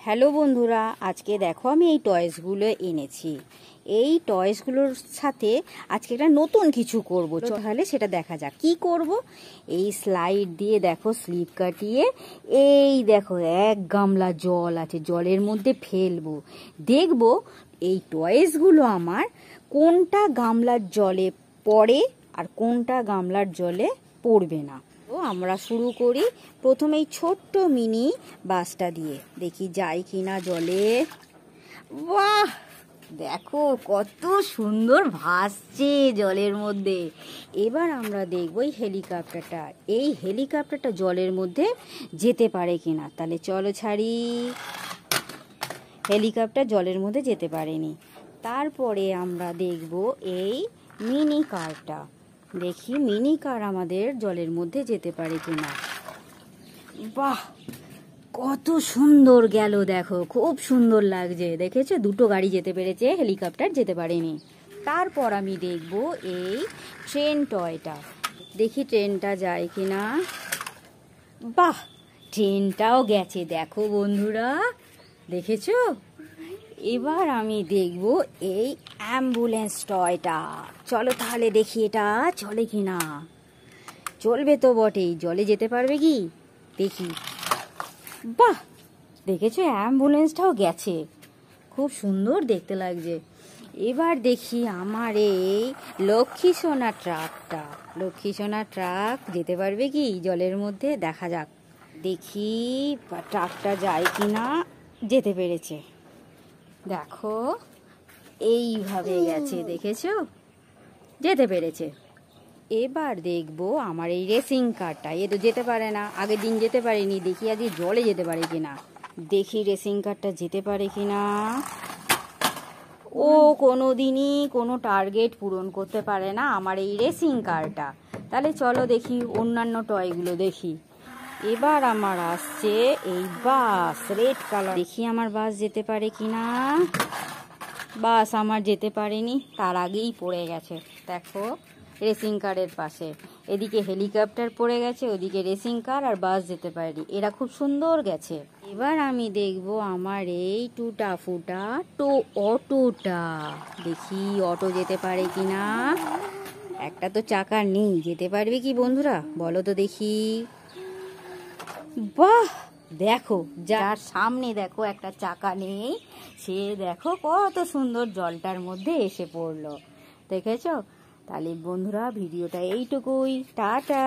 Hello বন্ধুরা, আজকে দেখো আমি এই টয়েসগুলো এনেছি। এই টয়েসগুলোর সাথে আজকে একটা নতুন কিছু করব, তাহলে সেটা দেখা যাক কি করব। এই স্লাইড দিয়ে দেখো স্লিপ কাটিয়ে এই দেখো এক গামলা জল আছে, জলের মধ্যে ফেলবো, দেখবো এই টয়েসগুলো আমার কোনটা গামলার জলে পড়ে আর কোনটা গামলার জলে পড়বে না। তো আমরা শুরু করি প্রথমেই ছোট্ট মিনি বাসটা দিয়ে, দেখি যায় কিনা জলে। বাহ, দেখো কত সুন্দর ভাসছে জলের মধ্যে। এবার আমরা দেখবো এই হেলিকপ্টারটা, এই হেলিকপ্টারটা জলের মধ্যে যেতে পারে কিনা। তাহলে চলো ছাড়ি। হেলিকপ্টার জলের মধ্যে যেতে পারেনি। তারপরে আমরা দেখবো এই মিনি কারটা, দেখি মিনি কার আমাদের জলের মধ্যে যেতে পারে কিনা। বাহ, কত সুন্দর গেল, দেখো খুব সুন্দর লাগছে। দেখেছো, দুটো গাড়ি যেতে পেরেছে, হেলিকপ্টার যেতে পারেনি। তারপর আমি দেখব এই ট্রেন টয়টা, দেখি ট্রেনটা যায় কিনা। বাহ, ট্রেনটাও গেছে, দেখো বন্ধুরা, দেখেছো। এবার আমি দেখব এই অ্যাম্বুলেন্স টয়টা, চলো তাহলে দেখি এটা চলে কিনা। চলবে তো বটেই, জলে যেতে পারবে কি দেখি। বাহ, দেখেছো অ্যাম্বুলেন্সটাও গেছে, খুব সুন্দর দেখতে লাগছে। এবার দেখি আমার এই লক্ষ্মী সোনা ট্রাকটা, লক্ষ্মী সোনা ট্রাক যেতে পারবে কি জলের মধ্যে, দেখা যাক। দেখি ট্রাকটা যায় কিনা, যেতে পেরেছে, দেখো এইভাবে গেছে, দেখেছো যেতে পেরেছে। এবার দেখবো আমার এই রেসিং কারটা, এ তো যেতে পারে না, আগের দিন যেতে পারেনি, দেখি আজ জলে যেতে পারে কিনা। দেখি রেসিং কারটা যেতে পারে কিনা। ও কোনোদিনই কোনো টার্গেট পূরণ করতে পারে না আমার এই রেসিং কারটা। তাহলে চলো দেখি অন্যান্য টয়গুলো দেখি। এবার আমার আসছে এই বাস, রেড কালার, দেখি আমার বাস যেতে পারে কিনা। বাস আমার যেতে পারেনি, তার আগেই পড়ে গেছে, দেখো রেসিং কারের পাশে। এদিকে হেলিকপ্টার পড়ে গেছে, ওদিকে রেসিং কার, আর বাস যেতে পারেনি, এরা খুব সুন্দর গেছে। এবার আমি দেখবো আমার এই টুটা ফুটা অটোটা, দেখি অটো যেতে পারে কিনা। একটা তো চাকা নেই, যেতে পারবে কি বন্ধুরা বলো তো দেখি। বাহ, দেখো যার সামনে দেখো একটা চাকা নেই, সে দেখো কত সুন্দর জলটার মধ্যে এসে পড়লো, দেখেছো। তাহলে বন্ধুরা ভিডিওটা এইটুকুই, টাটা।